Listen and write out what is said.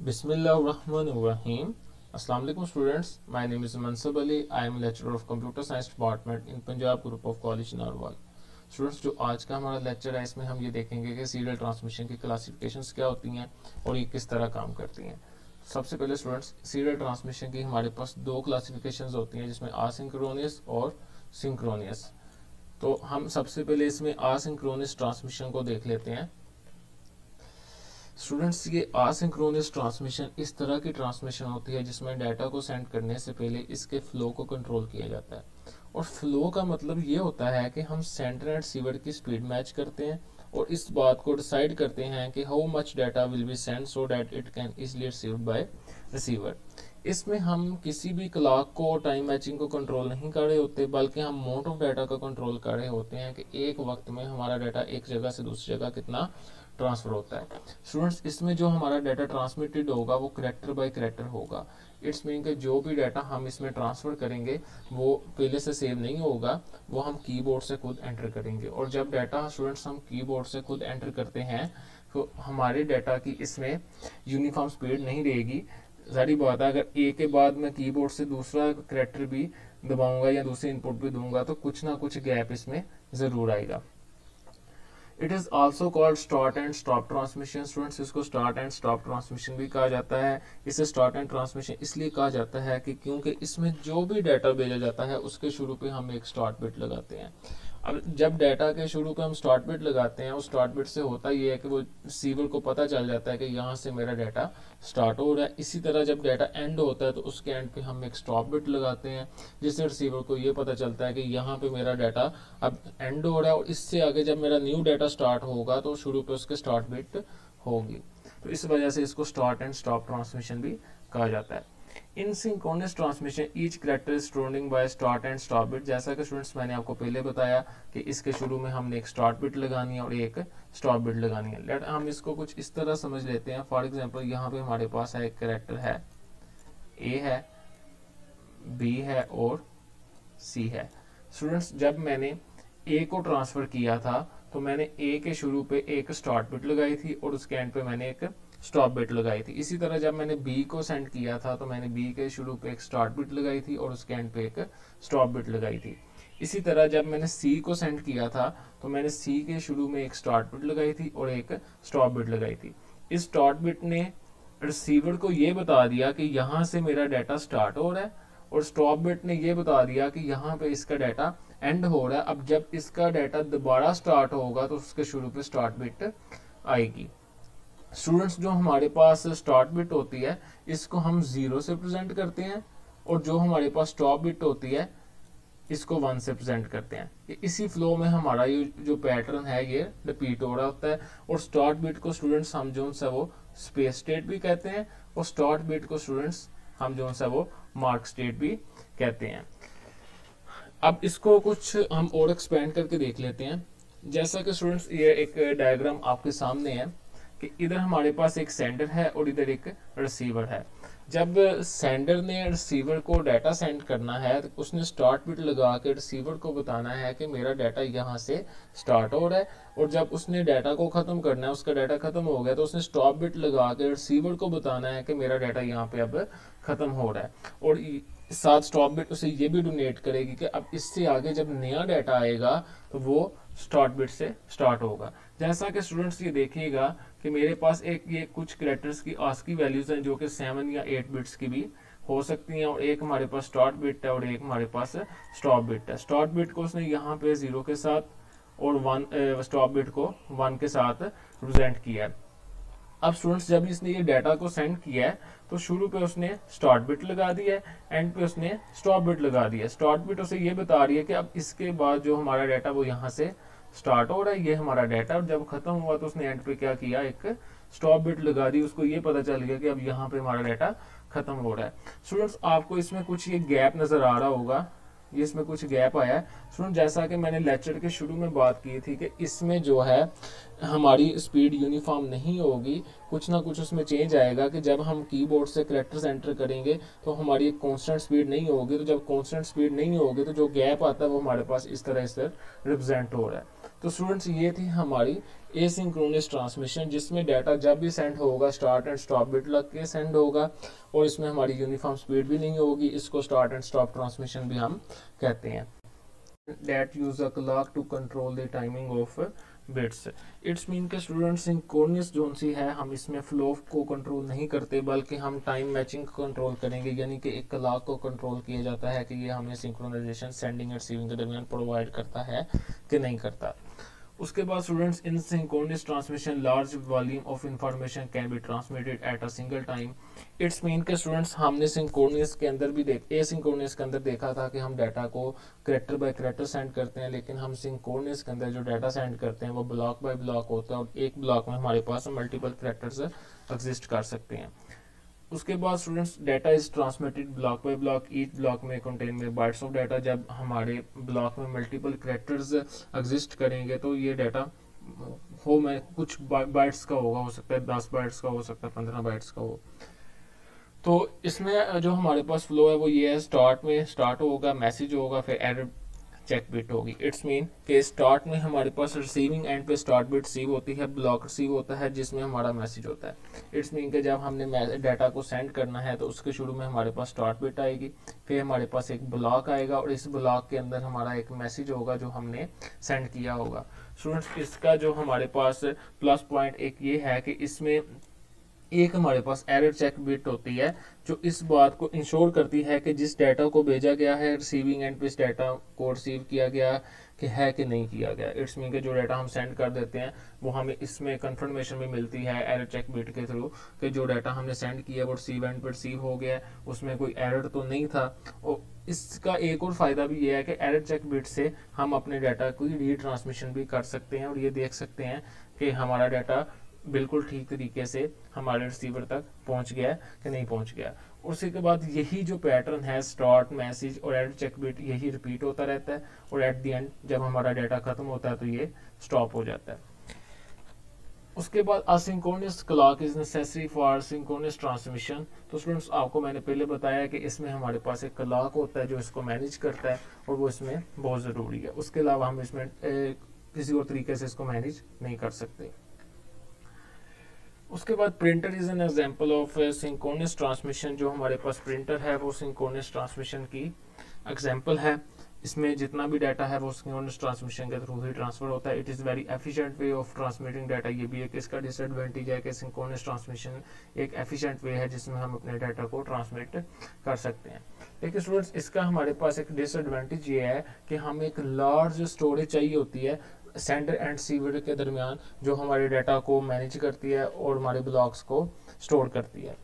Bismillahirrahmanirrahim. Assalamu alaikum students. My name is Mansub Ali. I am a lecturer of Computer Science Department in Punjab Group of College Narwal. Students, जो आज का हमारा lecture है इसमें हम ये देखेंगे कि सीरियल ट्रांसमिशन की क्लासिफिकेशंस क्या होती हैं और ये किस तरह काम करती हैं। सबसे पहले स्टूडेंट्स, सीरियल ट्रांसमिशन की हमारे पास दो क्लासिफिकेशंस होती हैं जिसमें आसिंक्रोनियस और सिंक्रोनियस। तो हम सबसे पहले इसमें आसिंक्रोनियस ट्रांसमिशन को देख लेते हैं। स्टूडेंट्स, ये आसिंक्रोनस ट्रांसमिशन इस तरह की ट्रांसमिशन होती है जिसमें डाटा को सेंड करने से पहले इसके फ्लो को कंट्रोल किया जाता है। और फ्लो का मतलब ये होता है कि हम सेंडर एंड रिसीवर की स्पीड मैच करते हैं और इस बात को डिसाइड करते हैं कि how much data will be send so that it can easily received by receiver. इसमें हम किसी भी क्लॉक को टाइम मैचिंग को कंट्रोल नहीं कर रहे होते, बल्कि हम अमाउंट ऑफ डाटा का कंट्रोल कर रहे होते हैं कि एक वक्त में हमारा डाटा एक जगह से दूसरी जगह कितना ट्रांसफर होता है। स्टूडेंट्स, इसमें जो हमारा डाटा ट्रांसमिटेड होगा वो कैरेक्टर बाय कैरेक्टर होगा। इट्स मीन कि जो भी डाटा हम इसमें ट्रांसफर करेंगे वो पहले से सेव नहीं होगा, वो हम कीबोर्ड से खुद एंटर करेंगे। और जब डाटा स्टूडेंट्स हम कीबोर्ड से खुद एंटर करते हैं तो हमारे डाटा की इसमें यूनिफॉर्म स्पीड नहीं रहेगी। सारी बात है, अगर ए के बाद मैं कीबोर्ड से दूसरा कैरेक्टर भी दबाऊंगा या दूसरी इनपुट भी दूंगा तो कुछ ना कुछ गैप इसमें जरूर आएगा। It is also called start and stop transmission. Students, इसको स्टार्ट एंड स्टॉप ट्रांसमिशन भी कहा जाता है। इसे स्टार्ट एंड ट्रांसमिशन इसलिए कहा जाता है कि क्योंकि इसमें जो भी डाटा भेजा जाता है उसके शुरू पे हम एक स्टार्ट बिट लगाते हैं। अब जब डाटा के शुरू पे हम स्टार्ट बिट लगाते हैं, उस स्टार्ट बिट से होता ये है कि वो रिसीवर को पता चल जाता है कि यहाँ से मेरा डाटा स्टार्ट हो रहा है। इसी तरह जब डाटा एंड होता है तो उसके एंड पे हम एक स्टॉप बिट लगाते हैं जिससे रिसीवर को ये पता चलता है कि यहाँ पे मेरा डाटा अब एंड हो रहा है और इससे आगे जब मेरा न्यू डाटा स्टार्ट होगा तो शुरू पे उसके स्टार्ट बिट होगी। तो इस वजह से इसको स्टार्ट एंड स्टॉप ट्रांसमिशन भी कहा जाता है। In synchronous transmission each character is storing by start and stop bit. जैसा कि स्टूडेंट्स मैंने आपको पहले बताया कि इसके शुरू में हमने एक स्टार्ट बिट लगानी है और एक स्टॉप बिट लगानी है। लेट हम इसको कुछ इस तरह समझ लेते हैं। फॉर एग्जांपल, यहाँ पे हमारे पास है एक कैरेक्टर है, ए है, बी है और सी है। स्टूडेंट्स, जब मैंने ए को ट्रांसफर किया था तो मैंने ए के शुरू पे एक स्टार्ट बिट लगाई थी और उसके एंड पे मैंने एक स्टॉप बिट लगाई थी। इसी तरह जब मैंने बी को सेंड किया था तो मैंने बी के शुरू पे एक स्टार्ट बिट लगाई थी और उसके एंड पे एक स्टॉप बिट लगाई थी। इसी तरह जब मैंने सी को सेंड किया था तो मैंने सी के शुरू में एक स्टार्ट बिट लगाई थी और एक स्टॉप बिट लगाई थी। इस स्टार्ट बिट ने रिसीवर को ये बता दिया कि यहाँ से मेरा डाटा स्टार्ट हो रहा है और स्टॉप बिट ने ये बता दिया कि यहाँ पे इसका डाटा एंड हो रहा है। अब जब इसका डाटा दोबारा स्टार्ट होगा तो उसके शुरू पे स्टार्ट बिट आएगी। स्टूडेंट्स, जो हमारे पास स्टार्ट बिट होती है इसको हम 0 से प्रेजेंट करते हैं और जो हमारे पास स्टॉप बिट होती है इसको 1 से प्रेजेंट करते हैं। इसी फ्लो में हमारा ये जो पैटर्न है ये रिपीट हो रहा होता है। और स्टार्ट बिट को स्टूडेंट्स हम जो सा वो स्पेस स्टेट भी कहते हैं और स्टार्ट बिट को स्टूडेंट्स हम जो सा वो मार्क स्टेट भी कहते हैं। अब इसको कुछ हम और एक्सपेंड करके देख लेते हैं। जैसा कि स्टूडेंट्स ये एक डायग्राम आपके सामने है कि इधर हमारे पास एक सेंडर है और इधर एक रिसीवर है। जब सेंडर ने रिसीवर को डाटा सेंड करना है तो उसने स्टार्ट बिट लगा के रिसीवर को बताना है कि मेरा डाटा यहाँ से स्टार्ट हो रहा है। और जब उसने डाटा को ख़त्म करना है, उसका डाटा ख़त्म हो गया तो उसने स्टॉप बिट लगा के रिसीवर को बताना है कि मेरा डाटा यहाँ पे अब ख़त्म हो रहा है। और साथ स्टॉप बिट उसे ये भी डोनेट करेगी कि अब इससे आगे जब नया डाटा आएगा तो वो स्टार्ट बिट से स्टार्ट होगा। जैसा कि स्टूडेंट्स ये देखिएगा कि मेरे पास एक ये कुछ कैरेक्टर्स की आस्की वैल्यूज हैं जो कि 7 या 8 बिट्स की भी हो सकती हैं और एक हमारे पास स्टार्ट बिट है और एक हमारे पास स्टॉप बिट है। स्टार्ट बिट को उसने यहाँ पे 0 के साथ और 1 स्टॉप बिट को 1 के साथ रिप्रेजेंट किया है। अब स्टूडेंट्स, जब इसने ये डाटा को सेंड किया है तो शुरू पे उसने स्टार्ट बिट लगा दिया है, एंड पे उसने स्टॉप बिट लगा दिया है। स्टार्ट बिट उसे ये बता रही है कि अब इसके बाद जो हमारा डाटा वो यहाँ से स्टार्ट हो रहा है, ये हमारा डाटा। और जब खत्म हुआ तो उसने एंड पे क्या किया, एक स्टॉप बिट लगा दी। उसको ये पता चल गया कि अब यहाँ पे हमारा डाटा खत्म हो रहा है। स्टूडेंट्स, आपको इसमें कुछ ये गैप नजर आ रहा होगा, ये इसमें कुछ गैप आया है। स्टूडेंट, जैसा कि मैंने लेक्चर के शुरू में बात की थी कि इसमें जो है हमारी स्पीड यूनिफॉर्म नहीं होगी, कुछ ना कुछ उसमें चेंज आएगा कि जब हम कीबोर्ड से कैरेक्टर्स एंटर करेंगे तो हमारी एक कांस्टेंट स्पीड नहीं होगी। तो जब कांस्टेंट स्पीड नहीं होगी तो जो गैप आता है वो हमारे पास इस तरह रिप्रेजेंट हो रहा है। तो स्टूडेंट्स ये थी हमारी एसिंक्रोनस ट्रांसमिशन, जिसमें डाटा जब भी सेंड होगा स्टार्ट एंड स्टॉप बिट लग के सेंड होगा और इसमें हमारी यूनिफॉर्म स्पीड भी नहीं होगी। इसको स्टार्ट एंड स्टॉप ट्रांसमिशन भी हम कहते हैं। that use a clock to control the timing of bits. It's mean के स्टूडेंट सिंक्रोनस जोन सी है, हम इसमें फ्लो को कंट्रोल नहीं करते बल्कि हम टाइम मैचिंग को कंट्रोल करेंगे, यानी कि एक क्लॉक को कंट्रोल किया जाता है कि ये हमें सिंक्रोनाइजेशन सेंडिंग एंड रिसीविंग के दरमियान प्रोवाइड करता है कि नहीं करता। उसके बाद students in synchronous transmission large volume of information can be transmitted at a single time. It's mean के स्टूडेंट्स हमने सिंक्रोनस के अंदर भी एसिंक्रोनस के अंदर देखा था कि हम डाटा को कैरेक्टर बाय कैरेक्टर सेंड करते हैं, लेकिन हम सिंक्रोनस के अंदर जो डाटा सेंड करते हैं वो ब्लॉक बाय ब्लॉक होता है और एक ब्लॉक में हमारे पास मल्टीपल कैरेक्टर्स एग्जिस्ट कर सकते हैं। उसके बाद students data is transmitted block bye block, each block में कंटेन में बाइट्स ऑफ डाटा। जब हमारे ब्लॉक में मल्टीपल कैरेक्टर्स एग्जिस्ट करेंगे तो ये डाटा हो में कुछ बाइट्स का होगा, हो सकता है 10 बाइट्स का, हो सकता है 15 बाइट्स का हो। तो इसमें जो हमारे पास फ्लो है वो ये है, स्टार्ट में स्टार्ट होगा, मैसेज होगा, फिर एरर चेक बिट होगी। इट्स मीन के स्टार्ट में हमारे पास रिसीविंग एंड पे स्टार्ट बिट रिसीव होती है, ब्लॉक रिसीव होता है जिसमें हमारा मैसेज होता है। इट्स मीन के जब हमने डाटा को सेंड करना है तो उसके शुरू में हमारे पास स्टार्ट बिट आएगी, फिर हमारे पास एक ब्लॉक आएगा और इस ब्लॉक के अंदर हमारा एक मैसेज होगा जो हमने सेंड किया होगा। स्टूडेंट्स इसका जो हमारे पास प्लस पॉइंट एक ये है कि इसमें एक हमारे पास एरर चेक बिट होती है जो इस बात को इंश्योर करती है कि जिस डाटा को भेजा गया है रिसीविंग एंड पे इस डाटा को रिसीव किया गया कि है कि नहीं किया गया। इट्स मीन के जो डाटा हम सेंड कर देते हैं वो हमें इसमें कंफर्मेशन भी मिलती है एरर चेक बिट के थ्रू कि जो डाटा हमने सेंड किया वो रिसीव एंड पे रिसीव हो गया, उसमें कोई एरर तो नहीं था। और इसका एक और फायदा भी ये है कि एरर चेक बिट से हम अपने डाटा की रीट्रांसमिशन भी कर सकते हैं और ये देख सकते हैं कि हमारा डाटा बिल्कुल ठीक तरीके से हमारे रिसीवर तक पहुंच गया कि नहीं पहुंच गया। उसके बाद यही जो पैटर्न है स्टार्ट मैसेज और एरर चेक बिट यही रिपीट होता रहता है और एट द एंड जब हमारा डाटा खत्म होता है तो ये स्टॉप हो जाता है। उसके बाद asynchronous clock is necessary for synchronous transmission. तो स्टूडेंट्स आपको मैंने पहले बताया कि इसमें हमारे पास एक क्लॉक होता है जो इसको मैनेज करता है और वो इसमें बहुत ज़रूरी है। उसके अलावा हम इसमें किसी और तरीके से इसको मैनेज नहीं कर सकते। उसके बाद printer is an example of synchronous transmission. जो हमारे पास प्रिंटर है वो सिंक्रोनस ट्रांसमिशन की एग्जांपल है। इसमें जितना भी डाटा है वो सिंक्रोनस ट्रांसमिशन के थ्रू ही ट्रांसफर होता है। It is very efficient way of transmitting data. ये भी एक इसका डिसएडवांटेज है कि सिंक्रोनस ट्रांसमिशन एक एफिशिएंट वे है जिसमें हम अपने डाटा को ट्रांसमिट कर सकते हैं। लेकिन स्टूडेंट्स इसका हमारे पास एक डिसएडवांटेज ये है कि हमें एक लार्ज स्टोरेज चाहिए होती है सेंडर एंड रिसीवर के दरमियान जो हमारे डाटा को मैनेज करती है और हमारे ब्लॉक्स को स्टोर करती है।